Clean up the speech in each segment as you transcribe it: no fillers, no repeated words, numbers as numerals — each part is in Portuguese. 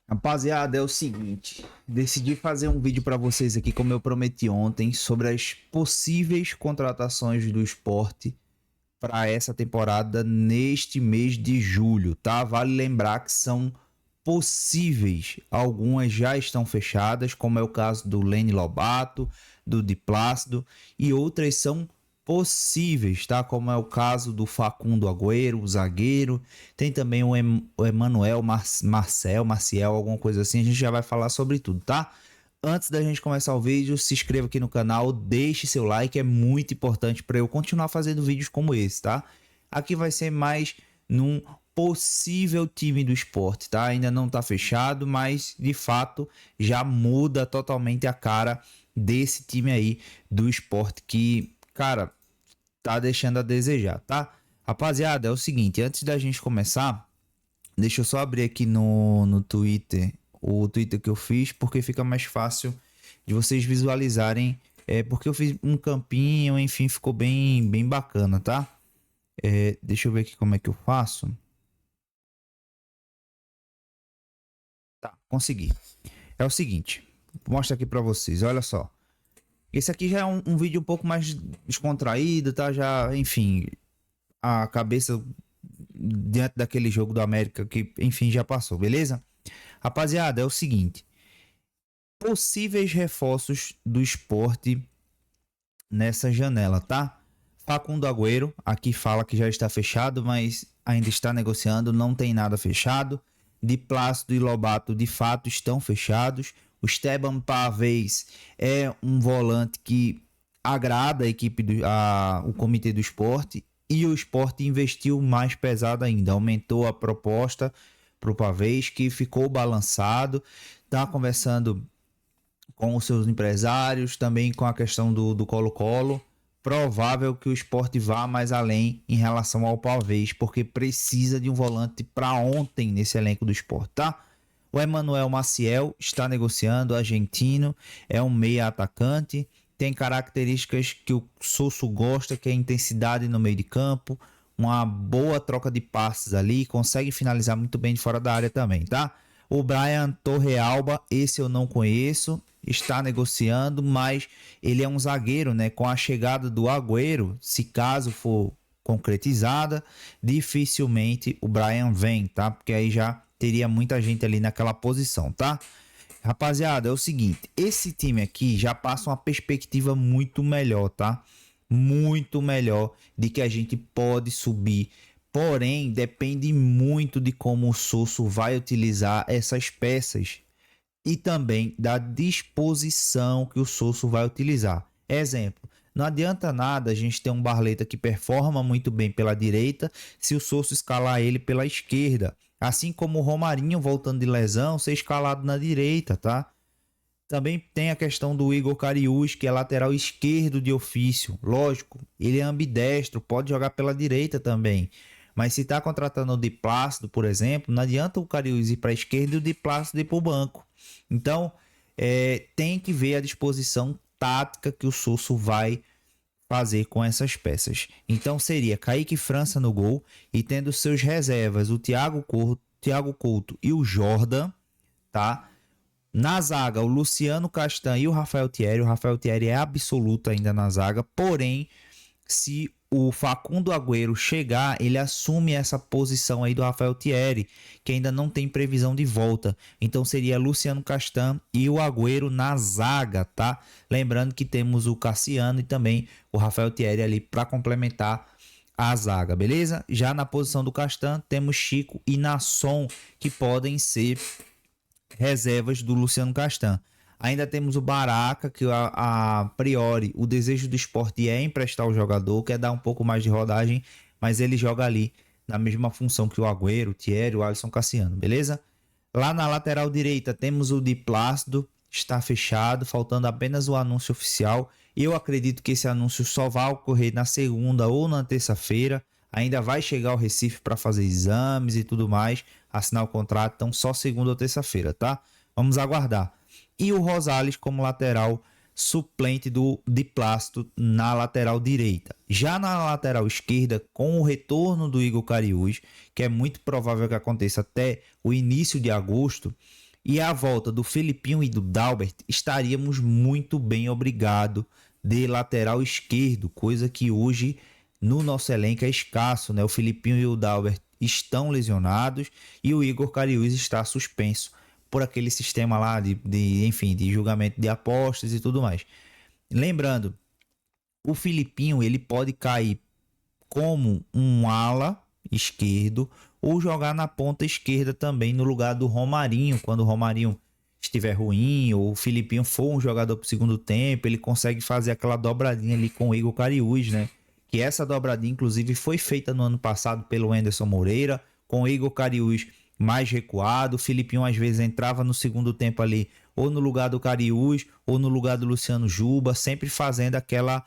Rapaziada, é o seguinte, decidi fazer um vídeo para vocês aqui, como eu prometi ontem, sobre as possíveis contratações do esporte para essa temporada neste mês de julho, tá? Vale lembrar que são possíveis, algumas já estão fechadas, como é o caso do Lene Lobato, do Di Plácido, e outras são possíveis, tá? Como é o caso do Facundo Agüero, o zagueiro, tem também o Emanuel Marcial, alguma coisa assim, a gente já vai falar sobre tudo, tá? Antes da gente começar o vídeo, se inscreva aqui no canal, deixe seu like, é muito importante para eu continuar fazendo vídeos como esse, tá? Aqui vai ser mais num possível time do esporte, tá? Ainda não tá fechado, mas de fato já muda totalmente a cara desse time aí do esporte que, cara, tá deixando a desejar, tá? Rapaziada, é o seguinte, antes da gente começar, deixa eu só abrir aqui no Twitter, o Twitter que eu fiz, porque fica mais fácil de vocês visualizarem, porque eu fiz um campinho, enfim, ficou bem bacana, tá? Deixa eu ver aqui como é que eu faço. Tá, consegui. É o seguinte, vou mostrar aqui pra vocês, olha só. Esse aqui já é um vídeo um pouco mais descontraído, tá? Já, enfim, a cabeça diante daquele jogo do América que, enfim, já passou, beleza? Rapaziada, é o seguinte, possíveis reforços do esporte nessa janela, tá? Facundo Agüero, aqui fala que já está fechado, mas ainda está negociando, não tem nada fechado. Di Plácido e Lobato de fato estão fechados. O Esteban Pavés é um volante que agrada a equipe o comitê do esporte, e o esporte investiu mais pesado ainda, aumentou a proposta para o Pavés, que ficou balançado. Está conversando com os seus empresários, também com a questão do Colo-Colo. Provável que o esporte vá mais além em relação ao Pavés, porque precisa de um volante para ontem nesse elenco do esporte, tá? O Emanuel Maciel está negociando, argentino, é um meia atacante, tem características que o Sosso gosta, que é a intensidade no meio de campo, uma boa troca de passes ali, consegue finalizar muito bem de fora da área também, tá? O Brian Torrealba, esse eu não conheço, está negociando, mas ele é um zagueiro, né? Com a chegada do Agüero, se caso for concretizada, dificilmente o Brian vem, tá? Porque aí já teria muita gente ali naquela posição, tá? Rapaziada, é o seguinte, esse time aqui já passa uma perspectiva muito melhor, tá? Muito melhor de que a gente pode subir. Porém, depende muito de como o Sosso vai utilizar essas peças e também da disposição que o Sosso vai utilizar. Exemplo, não adianta nada a gente ter um Barleta que performa muito bem pela direita se o Sosso escalar ele pela esquerda. Assim como o Romarinho voltando de lesão, ser escalado na direita, tá? Também tem a questão do Igor Cariús, que é lateral esquerdo de ofício. Lógico, ele é ambidestro, pode jogar pela direita também. Mas se está contratando o Di Plácido, por exemplo, não adianta o Cariús ir para a esquerda e o Di Plácido ir para o banco. Então, tem que ver a disposição tática que o Sosso vai fazer com essas peças. Então seria Kaique França no gol e tendo seus reservas o Thiago Couto e o Jordan, tá? Na zaga, o Luciano Castan e o Rafael Thierry. O Rafael Thierry é absoluto ainda na zaga, porém, se o Facundo Agüero chegar, ele assume essa posição aí do Rafael Thierry, que ainda não tem previsão de volta. Então seria Luciano Castan e o Agüero na zaga, tá? Lembrando que temos o Cassiano e também o Rafael Thierry ali para complementar a zaga, beleza? Já na posição do Castan, temos Chico e Nasson, que podem ser reservas do Luciano Castan. Ainda temos o Baraca, que a priori o desejo do esporte é emprestar o jogador, quer dar um pouco mais de rodagem, mas ele joga ali na mesma função que o Agüero, o Thierry, o Alisson Cassiano, beleza? Lá na lateral direita temos o Di Plácido, está fechado, faltando apenas o anúncio oficial. Eu acredito que esse anúncio só vai ocorrer na segunda ou na terça-feira. Ainda vai chegar ao Recife para fazer exames e tudo mais, assinar o contrato, então só segunda ou terça-feira, tá? Vamos aguardar. E o Rosales como lateral suplente do Di Plácido na lateral direita. Já na lateral esquerda, com o retorno do Igor Cariús, que é muito provável que aconteça até o início de agosto, e a volta do Felipinho e do Dalbert, estaríamos muito bem, obrigado, de lateral esquerdo, coisa que hoje no nosso elenco é escasso, né? O Felipinho e o Dalbert estão lesionados e o Igor Cariús está suspenso por aquele sistema lá enfim, de julgamento de apostas e tudo mais. Lembrando, o Felipinho ele pode cair como um ala esquerdo ou jogar na ponta esquerda também no lugar do Romarinho, quando o Romarinho estiver ruim ou o Felipinho for um jogador para o segundo tempo, ele consegue fazer aquela dobradinha ali com o Igor Cariús, né? Que essa dobradinha inclusive foi feita no ano passado pelo Anderson Moreira, com o Igor Cariús mais recuado, o Felipinho às vezes entrava no segundo tempo ali ou no lugar do Cariús ou no lugar do Luciano Juba, sempre fazendo aquela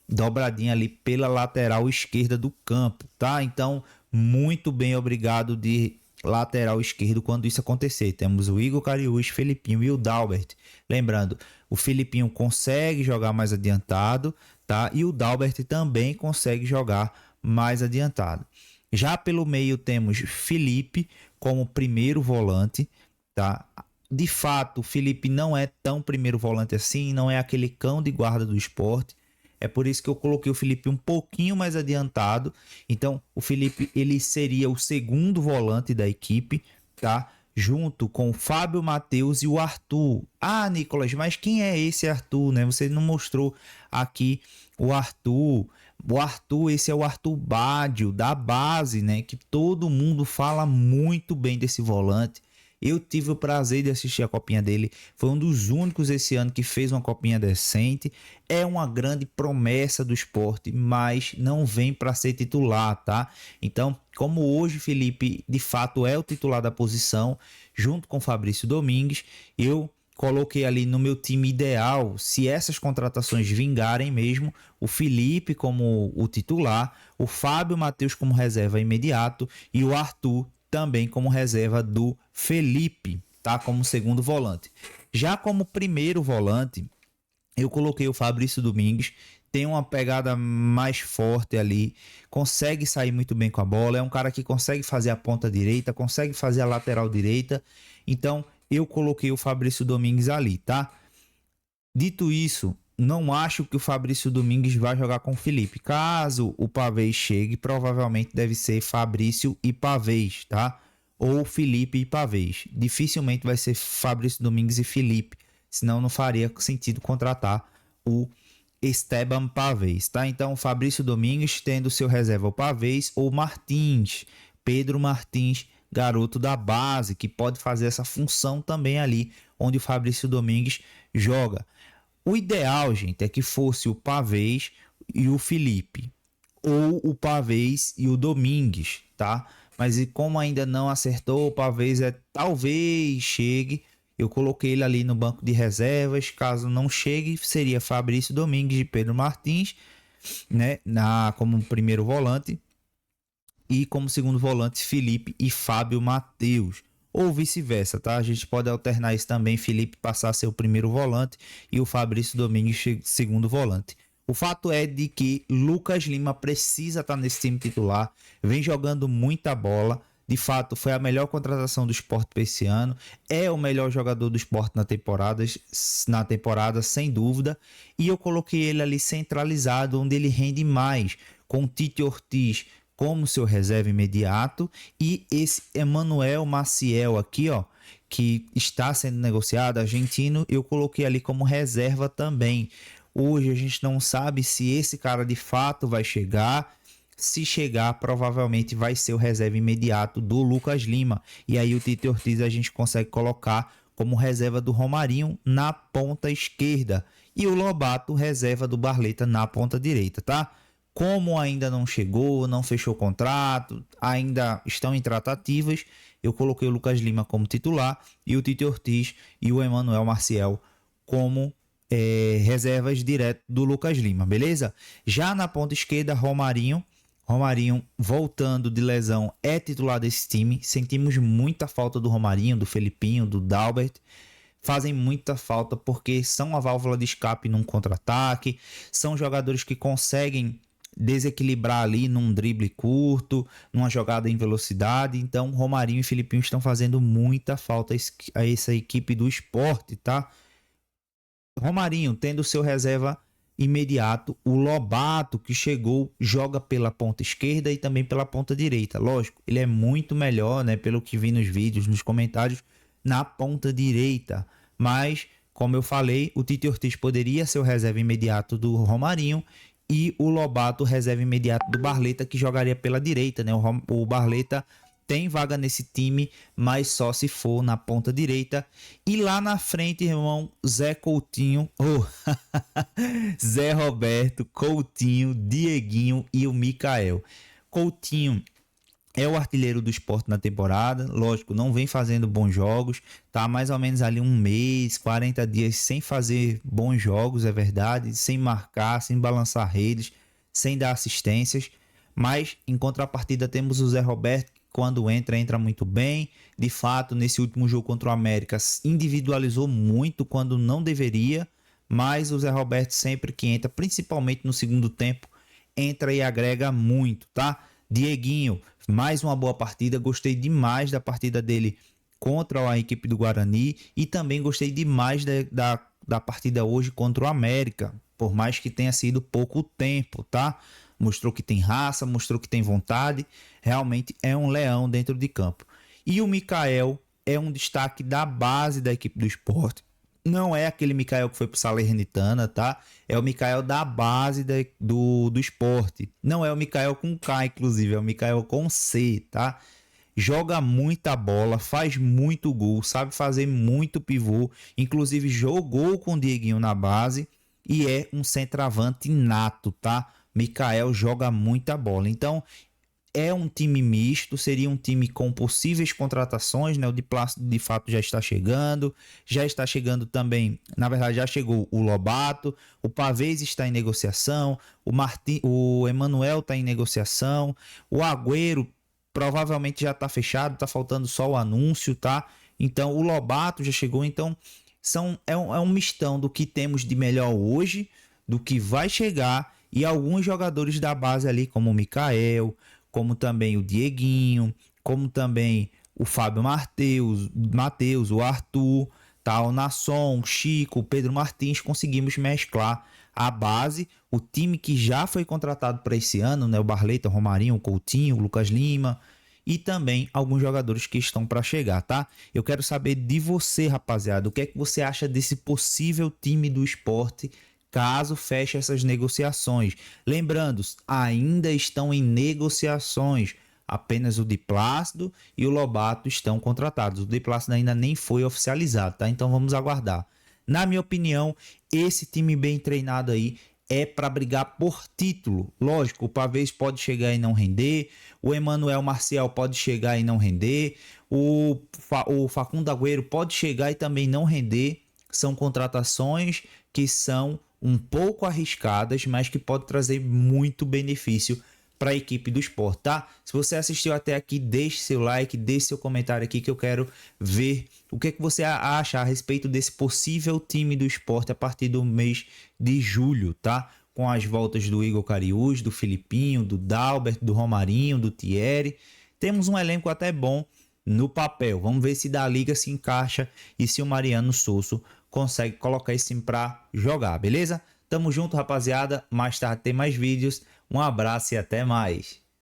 dobradinha ali pela lateral esquerda do campo, tá? Então, muito bem, obrigado de lateral esquerdo quando isso acontecer. Temos o Igor Cariús, Felipinho e o Dalbert. Lembrando, o Felipinho consegue jogar mais adiantado, tá? E o Dalbert também consegue jogar mais adiantado. Já pelo meio temos Felipe como primeiro volante, tá? De fato, o Felipe não é tão primeiro volante assim, não é aquele cão de guarda do Sport. É por isso que eu coloquei o Felipe um pouquinho mais adiantado. Então, o Felipe ele seria o segundo volante da equipe, tá? Junto com o Fábio Matheus e o Arthur. Ah, Nicolas, mas quem é esse Arthur, né? Você não mostrou aqui o Arthur. O Arthur, esse é o Arthur Badio, da base, né? Que todo mundo fala muito bem desse volante. Eu tive o prazer de assistir a copinha dele. Foi um dos únicos esse ano que fez uma copinha decente. É uma grande promessa do esporte, mas não vem para ser titular, tá? Então, como hoje Felipe de fato é o titular da posição, junto com Fabrício Domingues, eu coloquei ali no meu time ideal, se essas contratações vingarem mesmo, o Felipe como o titular, o Fábio Matheus como reserva imediato e o Arthur também como reserva do Felipe, tá? Como segundo volante. Já como primeiro volante, eu coloquei o Fabrício Domingues, tem uma pegada mais forte ali, consegue sair muito bem com a bola, é um cara que consegue fazer a ponta direita, consegue fazer a lateral direita, então eu coloquei o Fabrício Domingues ali, tá? Dito isso, não acho que o Fabrício Domingues vai jogar com o Felipe. Caso o Pavês chegue, provavelmente deve ser Fabrício e Pavês, tá? Ou Felipe e Pavês. Dificilmente vai ser Fabrício Domingues e Felipe, senão não faria sentido contratar o Esteban Pavês, tá? Então, o Fabrício Domingues tendo seu reserva o Pavês ou Martins, Pedro Martins, garoto da base, que pode fazer essa função também ali, onde o Fabrício Domingues joga. O ideal, gente, é que fosse o Pavês e o Felipe, ou o Pavês e o Domingues, tá? Mas como ainda não acertou, o Pavês talvez chegue. Eu coloquei ele ali no banco de reservas. Caso não chegue, seria Fabrício Domingues e Pedro Martins, né? Como primeiro volante. E como segundo volante, Felipe e Fábio Matheus. Ou vice-versa, tá? A gente pode alternar isso também, Felipe passar a ser o primeiro volante e o Fabrício Domingues segundo volante. O fato é de que Lucas Lima precisa estar nesse time titular, vem jogando muita bola, de fato foi a melhor contratação do Sport para esse ano, é o melhor jogador do Sport na temporada, sem dúvida, e eu coloquei ele ali centralizado, onde ele rende mais, com o Tite Ortiz como seu reserva imediato e esse Emanuel Maciel aqui, ó, que está sendo negociado, argentino, eu coloquei ali como reserva também. Hoje a gente não sabe se esse cara de fato vai chegar. Se chegar, provavelmente vai ser o reserva imediato do Lucas Lima. E aí o Tite Ortiz a gente consegue colocar como reserva do Romarinho na ponta esquerda e o Lobato reserva do Barleta na ponta direita, tá? Como ainda não chegou, não fechou o contrato, ainda estão em tratativas, eu coloquei o Lucas Lima como titular e o Tite Ortiz e o Emanuel Maciel como reservas direto do Lucas Lima, beleza? Já na ponta esquerda, Romarinho voltando de lesão é titular desse time. Sentimos muita falta do Romarinho, do Felipinho, do Dalbert. Fazem muita falta porque são a válvula de escape num contra-ataque, são jogadores que conseguem desequilibrar ali num drible curto, numa jogada em velocidade. Então, Romarinho e Filipinho estão fazendo muita falta a essa equipe do Sport, tá? Romarinho tendo seu reserva imediato, o Lobato que chegou joga pela ponta esquerda e também pela ponta direita. Lógico, ele é muito melhor, né, pelo que vi nos vídeos, nos comentários, na ponta direita, mas como eu falei, o Tite Ortiz poderia ser o reserva imediato do Romarinho e o Lobato reserva imediato do Barleta, que jogaria pela direita, né? O Barleta tem vaga nesse time, mas só se for na ponta direita. E lá na frente, irmão, Zé Coutinho, Zé Roberto, Coutinho, Dieguinho e o Mikael. Coutinho é o artilheiro do Sport na temporada, lógico, não vem fazendo bons jogos, tá mais ou menos ali um mês, 40 dias sem fazer bons jogos, é verdade, sem marcar, sem balançar redes, sem dar assistências, mas em contrapartida temos o Zé Roberto, que quando entra muito bem, de fato nesse último jogo contra o América individualizou muito quando não deveria, mas o Zé Roberto sempre que entra, principalmente no segundo tempo, entra e agrega muito, tá? Dieguinho, mais uma boa partida, gostei demais da partida dele contra a equipe do Guarani e também gostei demais da partida hoje contra o América, por mais que tenha sido pouco tempo, tá? Mostrou que tem raça, mostrou que tem vontade, realmente é um leão dentro de campo. E o Mikael é um destaque da base da equipe do Sport. Não é aquele Mikael que foi pro Salernitana, tá? É o Mikael da base do esporte. Não é o Mikael com K, inclusive, é o Mikael com C, tá? Joga muita bola, faz muito gol, sabe fazer muito pivô. Inclusive jogou com o Dieguinho na base e é um centroavante nato, tá? Mikael joga muita bola. Então, é um time misto, seria um time com possíveis contratações, né? O de Plácido de fato já está chegando também, na verdade já chegou o Lobato, o Pavês está em negociação, o Emanuel está em negociação, o Agüero provavelmente já está fechado, está faltando só o anúncio, tá? Então o Lobato já chegou, então é um mistão do que temos de melhor hoje, do que vai chegar e alguns jogadores da base ali, como o Mikael, como também o Dieguinho, como também o Fábio Matheus, o Arthur, tá? O Nasson, o Chico, o Pedro Martins, conseguimos mesclar a base, o time que já foi contratado para esse ano, né? O Barleta, o Romarinho, o Coutinho, o Lucas Lima e também alguns jogadores que estão para chegar, tá? Eu quero saber de você, rapaziada, o que é que você acha desse possível time do Sport caso feche essas negociações. Lembrando, ainda estão em negociações. Apenas o Di Plácido e o Lobato estão contratados. O Di Plácido ainda nem foi oficializado, tá? Então vamos aguardar. Na minha opinião, esse time bem treinado aí é para brigar por título. Lógico, o Pavês pode chegar e não render, o Emanuel Marcial pode chegar e não render, o Facundo Agüero pode chegar e também não render. São contratações que são um pouco arriscadas, mas que pode trazer muito benefício para a equipe do Sport, tá? Se você assistiu até aqui, deixe seu like, deixe seu comentário aqui que eu quero ver o que você acha a respeito desse possível time do Sport a partir do mês de julho, tá? Com as voltas do Igor Cariús, do Filipinho, do Dalbert, do Romarinho, do Thierry. Temos um elenco até bom no papel. Vamos ver se da liga se encaixa e se o Mariano Souza consegue colocar esse time para jogar, beleza? Tamo junto, rapaziada. Mais tarde tem mais vídeos. Um abraço e até mais.